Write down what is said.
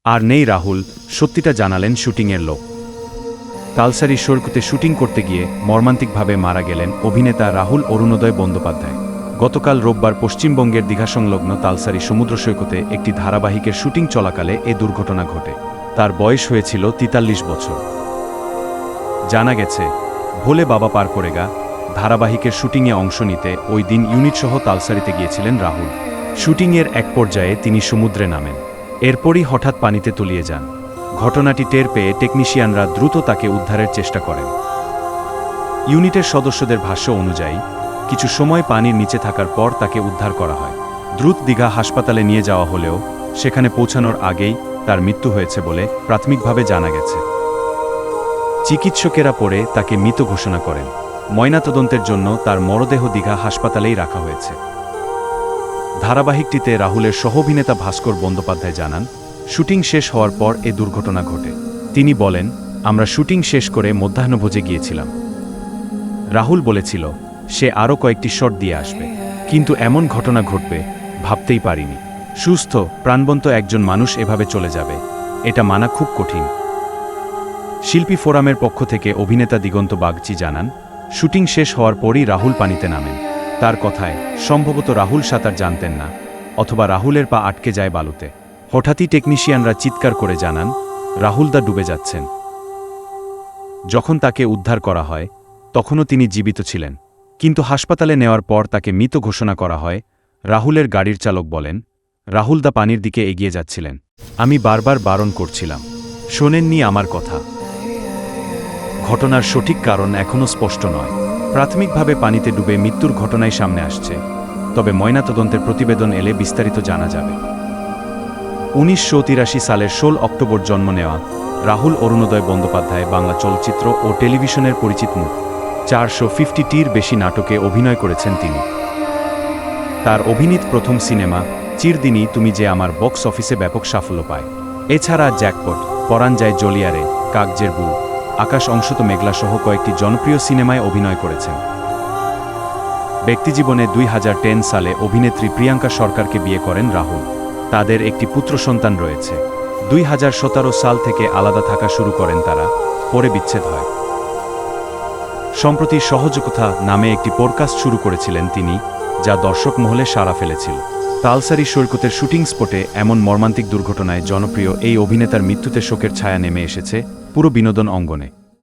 আর নেই রাহুল, সত্যিটা জানালেন শুটিংয়ের লোক। তালসারি সৈকতে শুটিং করতে গিয়ে মর্মান্তিকভাবে মারা গেলেন অভিনেতা রাহুল অরুণোদয় বন্দ্যোপাধ্যায়। গতকাল রোববার পশ্চিমবঙ্গের দীঘাসংলগ্ন তালসারি সমুদ্র সৈকতে একটি ধারাবাহিকের শুটিং চলাকালে এ দুর্ঘটনা ঘটে। তার বয়স হয়েছিল ৪৩ বছর। জানা গেছে, ভোলে বাবা পার করেগা ধারাবাহিকের শুটিংয়ে অংশ নিতে ওই দিন ইউনিটসহ তালসারিতে গিয়েছিলেন রাহুল। শুটিংয়ের এক পর্যায়ে তিনি সমুদ্রে নামেন। এরপরই হঠাৎ পানিতে তলিয়ে যান। ঘটনাটি টের পেয়ে টেকনিশিয়ানরা দ্রুত তাকে উদ্ধারের চেষ্টা করেন। ইউনিটের সদস্যদের ভাষ্য অনুযায়ী কিছু সময় পানির নিচে থাকার পর তাকে উদ্ধার করা হয়। দ্রুত দীঘা হাসপাতালে নিয়ে যাওয়া হলেও সেখানে পৌঁছানোর আগেই তার মৃত্যু হয়েছে বলে প্রাথমিকভাবে জানা গেছে। চিকিৎসকেরা পরে তাকে মৃত ঘোষণা করেন। ময়নাতদন্তের জন্য তার মরদেহ দীঘা হাসপাতালেই রাখা হয়েছে। ধারাবাহিকটিতে রাহুলের সহ-অভিনেতা ভাস্কর বন্দ্যোপাধ্যায় জানান, শুটিং শেষ হওয়ার পর এ দুর্ঘটনা ঘটে। তিনি বলেন, আমরা শুটিং শেষ করে মধ্যাহ্নভোজে গিয়েছিলাম। রাহুল বলেছিল সে আরও কয়েকটি শট দিয়ে আসবে, কিন্তু এমন ঘটনা ঘটবে ভাবতেই পারিনি। সুস্থ প্রাণবন্ত একজন মানুষ এভাবে চলে যাবে, এটা মানা খুব কঠিন। শিল্পী ফোরামের পক্ষ থেকে অভিনেতা দিগন্ত বাগচি জানান, শুটিং শেষ হওয়ার পরই রাহুল পানিতে নামেন। তার কথায় সম্ভবত রাহুল সাঁতার জানতেন না, অথবা রাহুলের পা আটকে যায় বালুতে। হঠাৎই টেকনিশিয়ানরা চিৎকার করে জানান, রাহুলদা ডুবে যাচ্ছেন। যখন তাকে উদ্ধার করা হয় তখনও তিনি জীবিত ছিলেন, কিন্তু হাসপাতালে নেওয়ার পর তাকে মৃত ঘোষণা করা হয়। রাহুলের গাড়ির চালক বলেন, রাহুলদা পানির দিকে এগিয়ে যাচ্ছিলেন। আমি বারবার বারণ করছিলাম, শোনেননি আমার কথা। ঘটনার সঠিক কারণ এখনও স্পষ্ট নয়। প্রাথমিকভাবে পানিতে ডুবে মৃত্যুর ঘটনাই সামনে আসছে, তবে ময়নাতদন্তের প্রতিবেদন এলে বিস্তারিত জানা যাবে। ১৯৮৩ সালের ১৬ অক্টোবর জন্ম নেওয়া রাহুল অরুণোদয় বন্দ্যোপাধ্যায় বাংলা চলচ্চিত্র ও টেলিভিশনের পরিচিত মুখ। ৪৫০টির বেশি নাটকে অভিনয় করেছেন তিনি। তার অভিনীত প্রথম সিনেমা চিরদিনই তুমি যে আমার বক্স অফিসে ব্যাপক সাফল্য পায়। এছাড়া জ্যাকপট, পরাণ যায় জলিয়ারে, কাগজের বউ, আকাশ অংশত মেঘলা সহ কয়েকটি জনপ্রিয় সিনেমায় অভিনয় করেছেন। ব্যক্তিজীবনে ২০১০ সালে অভিনেত্রী প্রিয়াঙ্কা সরকারকে বিয়ে করেন রাহুল। তাদের একটি পুত্র সন্তান রয়েছে। ২০১৭ সাল থেকে আলাদা থাকা শুরু করেন তারা, পরে বিচ্ছেদ হয়। সম্প্রতি সহযোগিতা নামে একটি পডকাস্ট শুরু করেছিলেন তিনি, যা দর্শক মহলে সাড়া ফেলেছিল। তালসারি সৈকতের শুটিং স্পটে এমন মর্মান্তিক দুর্ঘটনায় জনপ্রিয় এই অভিনেতার মৃত্যুতে শোকের ছায়া নেমে এসেছে পুরো বিনোদন অঙ্গনে।